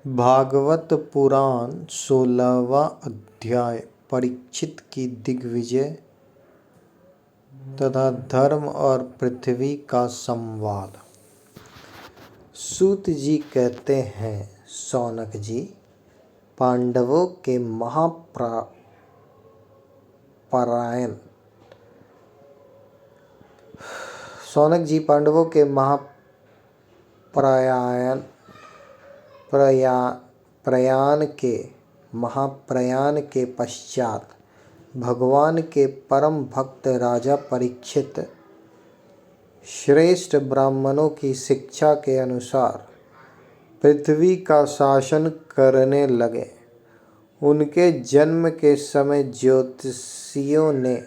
भागवत पुराण 16वां अध्याय परीक्षित की दिग्विजय तथा धर्म और पृथ्वी का संवाद। सूत जी कहते हैं, शौनक जी पांडवों के महाप्रयाण के पश्चात भगवान के परम भक्त राजा परीक्षित श्रेष्ठ ब्राह्मणों की शिक्षा के अनुसार पृथ्वी का शासन करने लगे। उनके जन्म के समय ज्योतिषियों ने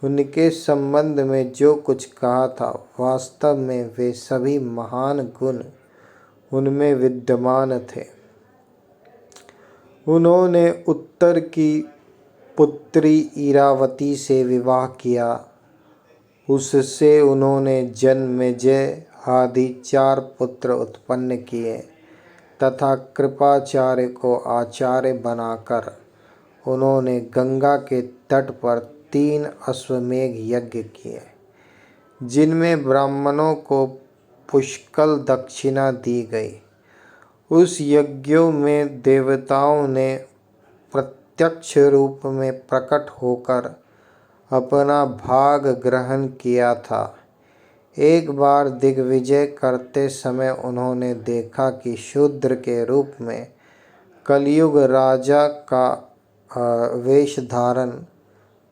उनके संबंध में जो कुछ कहा था, वास्तव में वे सभी महान गुण उनमें विद्यमान थे। उन्होंने उत्तर की पुत्री इरावती से विवाह किया। उससे उन्होंने जन्मेजय आदि 4 पुत्र उत्पन्न किए तथा कृपाचार्य को आचार्य बनाकर उन्होंने गंगा के तट पर 3 अश्वमेध यज्ञ किए, जिनमें ब्राह्मणों को पुष्कल दक्षिणा दी गई। उस यज्ञों में देवताओं ने प्रत्यक्ष रूप में प्रकट होकर अपना भाग ग्रहण किया था। एक बार दिग्विजय करते समय उन्होंने देखा कि शूद्र के रूप में कलयुग राजा का वेश धारण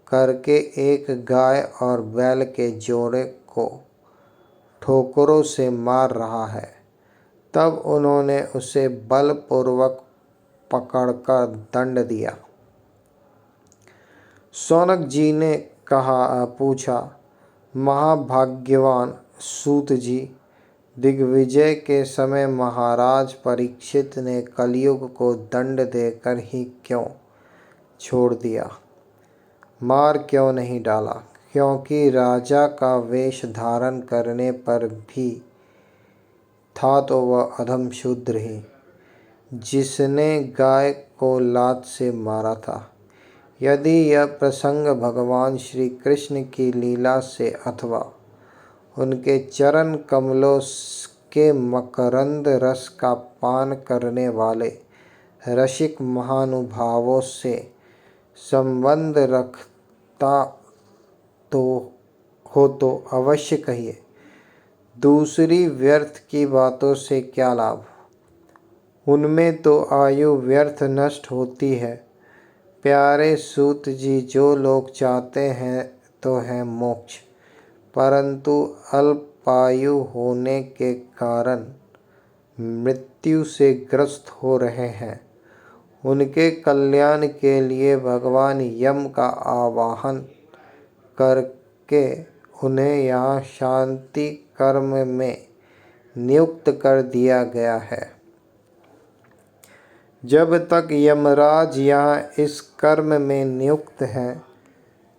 करके एक गाय और बैल के जोड़े को ठोकरों से मार रहा है। तब उन्होंने उसे बलपूर्वक पकड़कर दंड दिया। शौनक जी ने पूछा, महाभाग्यवान सूत जी, दिग्विजय के समय महाराज परीक्षित ने कलयुग को दंड देकर ही क्यों छोड़ दिया, मार क्यों नहीं डाला? क्योंकि राजा का वेश धारण करने पर भी था तो वह अधम शूद्र ही, जिसने गाय को लात से मारा था। यदि यह प्रसंग भगवान श्री कृष्ण की लीला से अथवा उनके चरण कमलों के मकरंद रस का पान करने वाले रसिक महानुभावों से संबंध रखता हो तो अवश्य कहिए। दूसरी व्यर्थ की बातों से क्या लाभ? उनमें तो आयु व्यर्थ नष्ट होती है। प्यारे सूत जी, जो लोग चाहते हैं तो है मोक्ष, परंतु अल्पायु होने के कारण मृत्यु से ग्रस्त हो रहे हैं। उनके कल्याण के लिए भगवान यम का आवाहन करके उन्हें यहाँ शांति कर्म में नियुक्त कर दिया गया है। जब तक यमराज यहाँ इस कर्म में नियुक्त हैं,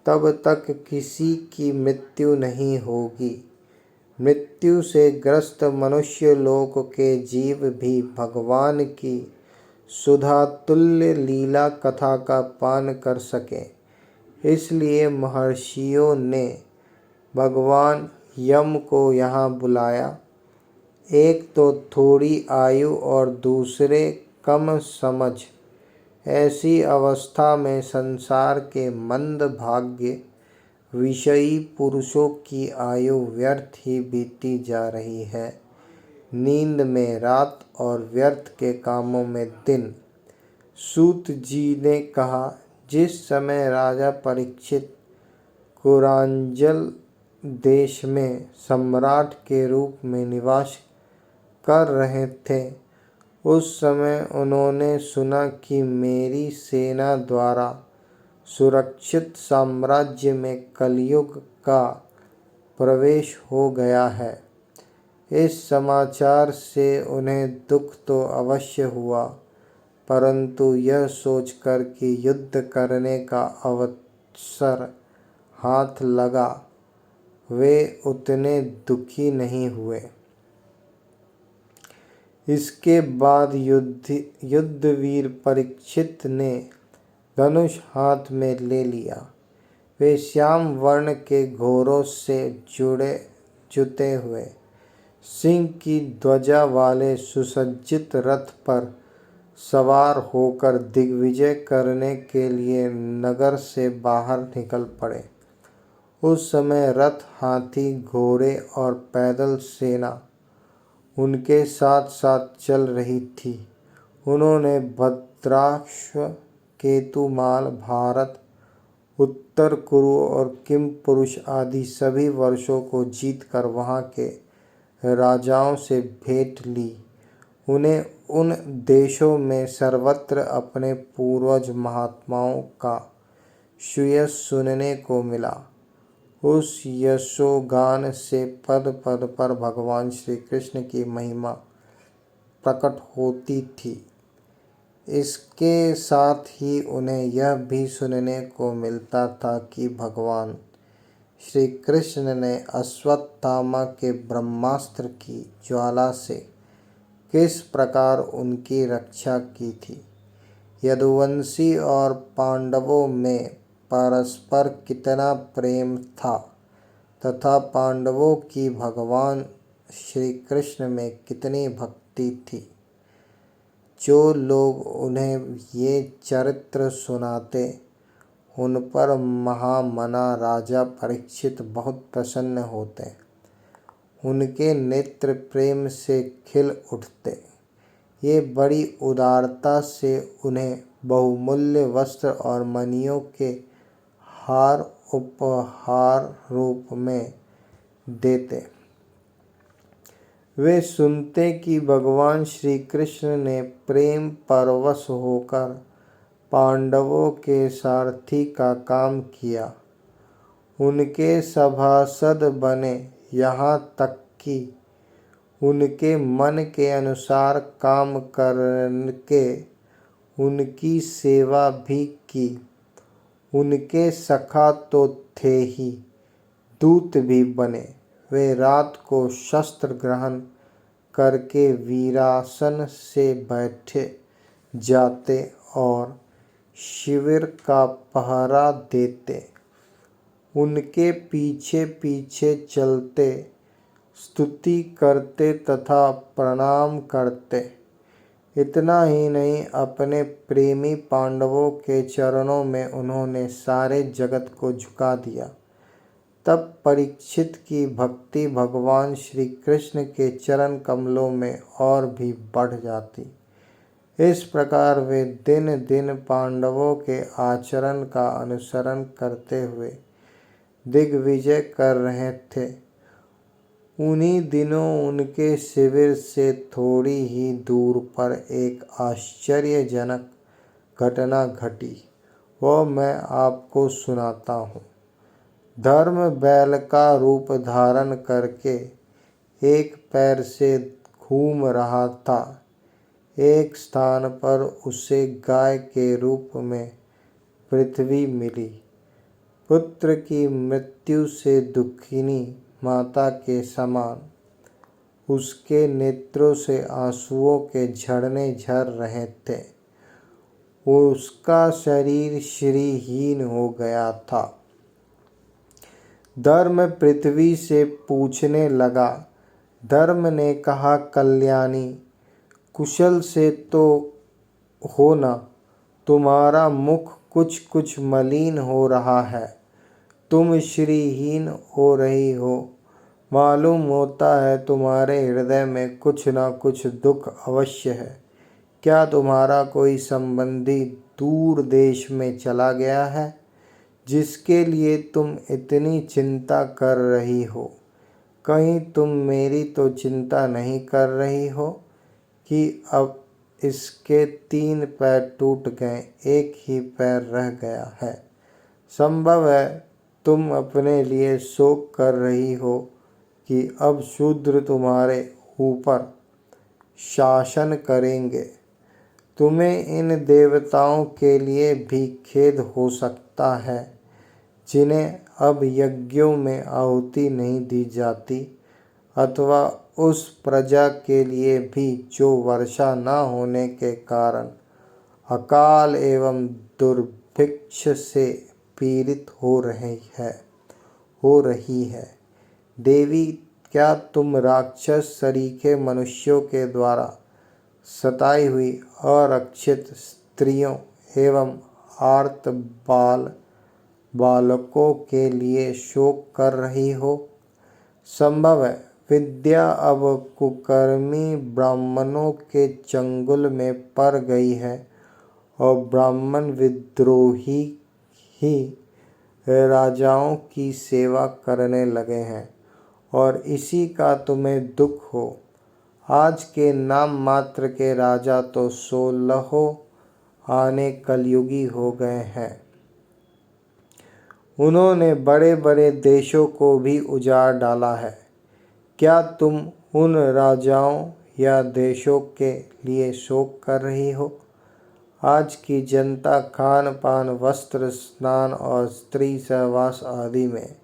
तब तक किसी की मृत्यु नहीं होगी। मृत्यु से ग्रस्त मनुष्य लोक के जीव भी भगवान की सुधा तुल्य लीला कथा का पान कर सकें, इसलिए महर्षियों ने भगवान यम को यहाँ बुलाया। एक तो थोड़ी आयु और दूसरे कम समझ, ऐसी अवस्था में संसार के मंद भाग्य विषयी पुरुषों की आयु व्यर्थ ही बीती जा रही है, नींद में रात और व्यर्थ के कामों में दिन। सूत जी ने कहा, जिस समय राजा परीक्षित कुरांजल देश में सम्राट के रूप में निवास कर रहे थे, उस समय उन्होंने सुना कि मेरी सेना द्वारा सुरक्षित साम्राज्य में कलयुग का प्रवेश हो गया है। इस समाचार से उन्हें दुख तो अवश्य हुआ, परंतु यह सोचकर कि युद्ध करने का अवसर हाथ लगा, वे उतने दुखी नहीं हुए। इसके बाद युद्धवीर परीक्षित ने धनुष हाथ में ले लिया। वे श्याम वर्ण के घोड़ों से जुते हुए सिंह की ध्वजा वाले सुसज्जित रथ पर सवार होकर दिग्विजय करने के लिए नगर से बाहर निकल पड़े। उस समय रथ, हाथी, घोड़े और पैदल सेना उनके साथ साथ चल रही थी। उन्होंने भद्राश्व, केतुमाल, भारत, उत्तर कुरु और किमपुरुष आदि सभी वर्षों को जीतकर वहां के राजाओं से भेंट ली। उन्हें उन देशों में सर्वत्र अपने पूर्वज महात्माओं का सुयश सुनने को मिला। उस यशोगान से पद पद पर भगवान श्री कृष्ण की महिमा प्रकट होती थी। इसके साथ ही उन्हें यह भी सुनने को मिलता था कि भगवान श्री कृष्ण ने अश्वत्थामा के ब्रह्मास्त्र की ज्वाला से किस प्रकार उनकी रक्षा की थी। यदुवंशी और पांडवों में परस्पर कितना प्रेम था तथा पांडवों की भगवान श्री कृष्ण में कितनी भक्ति थी। जो लोग उन्हें ये चरित्र सुनाते उन पर महामना राजा परीक्षित बहुत प्रसन्न होते। उनके नेत्र प्रेम से खिल उठते। ये बड़ी उदारता से उन्हें बहुमूल्य वस्त्र और मणियों के हार उपहार रूप में देते। वे सुनते कि भगवान श्री कृष्ण ने प्रेम परवश होकर पांडवों के सारथी का काम किया, उनके सभासद बने, यहाँ तक कि उनके मन के अनुसार काम करके उनकी सेवा भी की। उनके सखा तो थे ही, दूत भी बने। वे रात को शस्त्र ग्रहण करके वीरासन से बैठे जाते और शिविर का पहरा देते। उनके पीछे पीछे चलते, स्तुति करते तथा प्रणाम करते। इतना ही नहीं, अपने प्रेमी पांडवों के चरणों में उन्होंने सारे जगत को झुका दिया। तब परीक्षित की भक्ति भगवान श्री कृष्ण के चरण कमलों में और भी बढ़ जाती। इस प्रकार वे दिन दिन पांडवों के आचरण का अनुसरण करते हुए दिग्विजय कर रहे थे। उन्हीं दिनों उनके शिविर से थोड़ी ही दूर पर एक आश्चर्यजनक घटना घटी। वह मैं आपको सुनाता हूँ। धर्म बैल का रूप धारण करके एक पैर से घूम रहा था। एक स्थान पर उसे गाय के रूप में पृथ्वी मिली। पुत्र की मृत्यु से दुखिनी माता के समान उसके नेत्रों से आंसुओं के झरने झर रहे थे। उसका शरीर श्रीहीन हो गया था। धर्म पृथ्वी से पूछने लगा। धर्म ने कहा, कल्याणी, कुशल से तो हो ना? तुम्हारा मुख कुछ कुछ मलिन हो रहा है। तुम श्रीहीन हो रही हो। मालूम होता है तुम्हारे हृदय में कुछ न कुछ दुख अवश्य है। क्या तुम्हारा कोई संबंधी दूर देश में चला गया है, जिसके लिए तुम इतनी चिंता कर रही हो? कहीं तुम मेरी तो चिंता नहीं कर रही हो कि अब इसके 3 पैर टूट गए, एक ही पैर रह गया है। संभव है तुम अपने लिए शोक कर रही हो कि अब शूद्र तुम्हारे ऊपर शासन करेंगे। तुम्हें इन देवताओं के लिए भी खेद हो सकता है, जिन्हें अब यज्ञों में आहुति नहीं दी जाती, अथवा उस प्रजा के लिए भी जो वर्षा न होने के कारण अकाल एवं दुर्भिक्ष से पीड़ित हो रही है। देवी, क्या तुम राक्षस सरीखे मनुष्यों के द्वारा सताई हुई अरक्षित स्त्रियों एवं आर्त बालकों के लिए शोक कर रही हो? संभव है विद्या अब कुकर्मी ब्राह्मणों के चंगुल में पड़ गई है और ब्राह्मण विद्रोही ही राजाओं की सेवा करने लगे हैं और इसी का तुम्हें दुख हो। आज के नाम मात्र के राजा तो 16 आने कलयुगी हो गए हैं। उन्होंने बड़े बड़े देशों को भी उजाड़ डाला है। क्या तुम उन राजाओं या देशों के लिए शोक कर रही हो? आज की जनता खान पान, वस्त्र, स्नान और स्त्री सहवास आदि में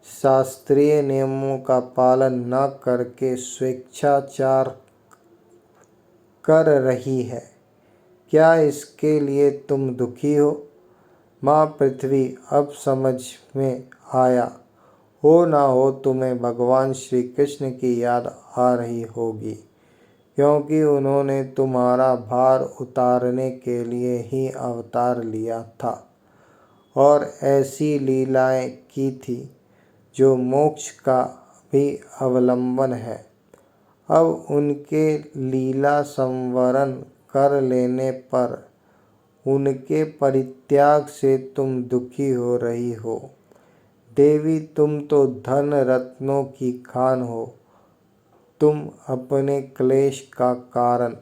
शास्त्रीय नियमों का पालन न करके स्वेच्छाचार कर रही है। क्या इसके लिए तुम दुखी हो? माँ पृथ्वी, अब समझ में आया हो ना हो तुम्हें भगवान श्री कृष्ण की याद आ रही होगी, क्योंकि उन्होंने तुम्हारा भार उतारने के लिए ही अवतार लिया था और ऐसी लीलाएं की थी जो मोक्ष का भी अवलंबन है। अब उनके लीला संवरण कर लेने पर उनके परित्याग से तुम दुखी हो रही हो। देवी, तुम तो धन रत्नों की खान हो। तुम अपने क्लेश का कारण,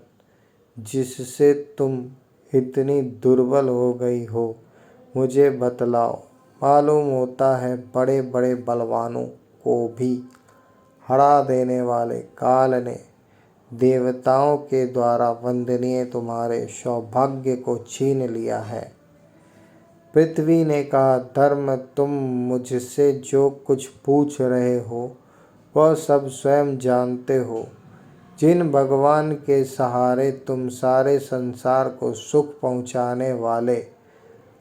जिससे तुम इतनी दुर्बल हो गई हो, मुझे बतलाओ। मालूम होता है बड़े बड़े बलवानों को भी हरा देने वाले काल ने देवताओं के द्वारा वंदनीय तुम्हारे सौभाग्य को छीन लिया है। पृथ्वी ने कहा, धर्म, तुम मुझसे जो कुछ पूछ रहे हो वह सब स्वयं जानते हो। जिन भगवान के सहारे तुम सारे संसार को सुख पहुँचाने वाले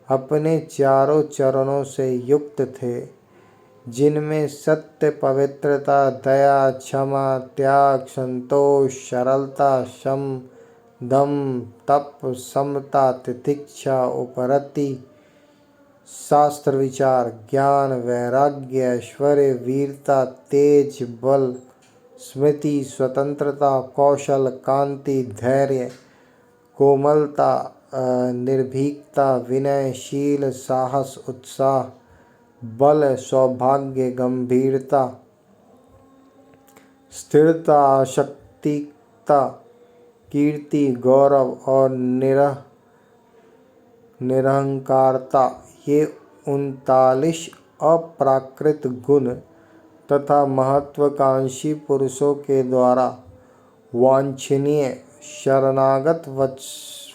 अपने चारों चरणों से युक्त थे, जिनमें सत्य, पवित्रता, दया, क्षमा, त्याग, संतोष, सरलता, शम, दम, तप, समता, तितिक्षा, उपरति, शास्त्र विचार, ज्ञान, वैराग्य, ऐश्वर्य, वीरता, तेज, बल, स्मृति, स्वतंत्रता, कौशल, कांति, धैर्य, कोमलता, निर्भीकता, विनय, शील, साहस, उत्साह, बल, सौभाग्य, गंभीरता, स्थिरता, आसक्तिकता, कीर्ति, गौरव और निरहंकारता, ये 39 अप्राकृत गुण तथा महत्वाकांक्षी पुरुषों के द्वारा वांछनीय शरणागत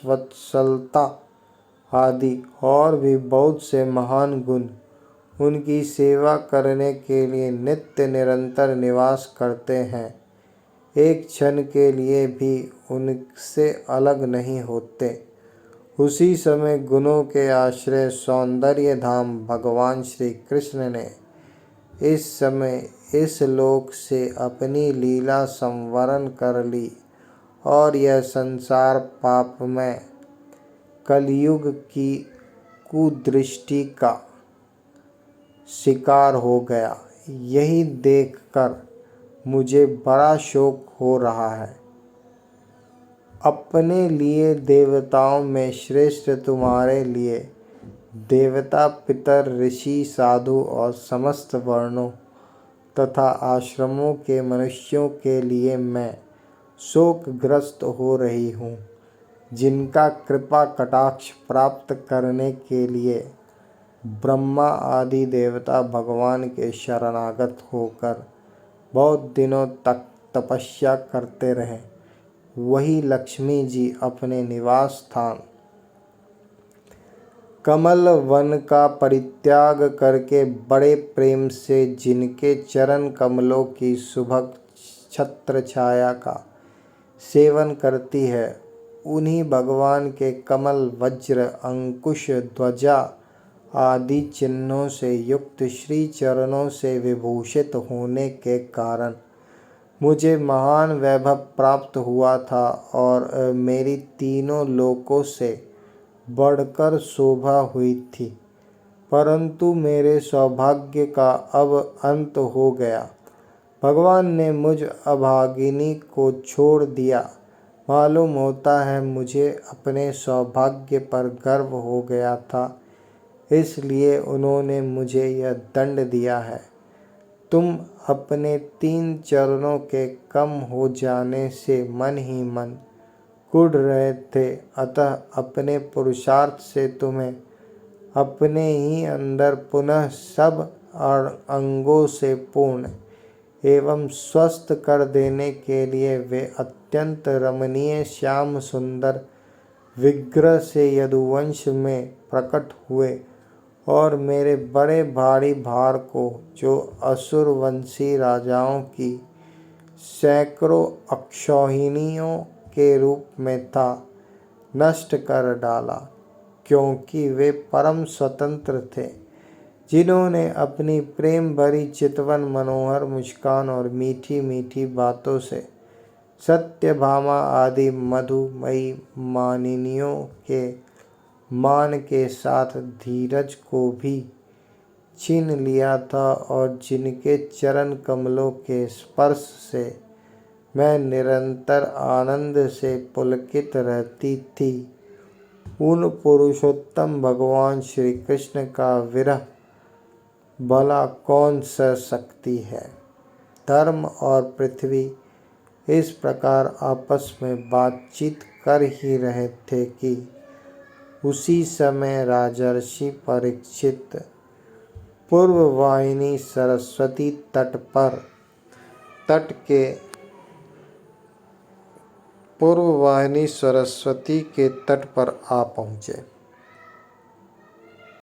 वत्सलता आदि और भी बहुत से महान गुण उनकी सेवा करने के लिए नित्य निरंतर निवास करते हैं। एक क्षण के लिए भी उनसे अलग नहीं होते। उसी समय गुणों के आश्रय सौंदर्य धाम भगवान श्री कृष्ण ने इस समय इस लोक से अपनी लीला संवरण कर ली और यह संसार पापमय कलयुग की कुदृष्टि का शिकार हो गया। यही देखकर मुझे बड़ा शोक हो रहा है। अपने लिए देवताओं में श्रेष्ठ तुम्हारे लिए देवता, पितर, ऋषि, साधु और समस्त वर्णों तथा आश्रमों के मनुष्यों के लिए मैं शोकग्रस्त हो रही हूँ, जिनका कृपा कटाक्ष प्राप्त करने के लिए ब्रह्मा आदि देवता भगवान के शरणागत होकर बहुत दिनों तक तपस्या करते रहे। वही लक्ष्मी जी अपने निवास स्थान कमल वन का परित्याग करके बड़े प्रेम से जिनके चरण कमलों की सुभग छत्र छाया का सेवन करती है, उन्हीं भगवान के कमल, वज्र, अंकुश, ध्वजा आदि चिन्हों से युक्त श्री चरणों से विभूषित होने के कारण मुझे महान वैभव प्राप्त हुआ था और मेरी तीनों लोकों से बढ़कर शोभा हुई थी। परंतु मेरे सौभाग्य का अब अंत हो गया। भगवान ने मुझ अभागिनी को छोड़ दिया। मालूम होता है मुझे अपने सौभाग्य पर गर्व हो गया था, इसलिए उन्होंने मुझे यह दंड दिया है। तुम अपने 3 चरणों के कम हो जाने से मन ही मन कुढ़ रहे थे, अतः अपने पुरुषार्थ से तुम्हें अपने ही अंदर पुनः सब अंगों से पूर्ण एवं स्वस्थ कर देने के लिए वे अत्यंत रमणीय श्याम सुंदर विग्रह से यदुवंश में प्रकट हुए और मेरे बड़े भारी भार को, जो असुर वंशी राजाओं की सैकड़ों अक्षौहिणियों के रूप में था, नष्ट कर डाला, क्योंकि वे परम स्वतंत्र थे, जिन्होंने अपनी प्रेम भरी चितवन मनोहर मुस्कान और मीठी मीठी बातों से सत्यभामा आदि मधुमयी मानिनियों के मान के साथ धीरज को भी छीन लिया था और जिनके चरण कमलों के स्पर्श से मैं निरंतर आनंद से पुलकित रहती थी, उन पुरुषोत्तम भगवान श्री कृष्ण का विरह भला कौन सह सकती है। धर्म और पृथ्वी इस प्रकार आपस में बातचीत कर ही रहे थे कि उसी समय राजर्षि परीक्षित पूर्ववाहिनी सरस्वती के तट पर आ पहुँचे।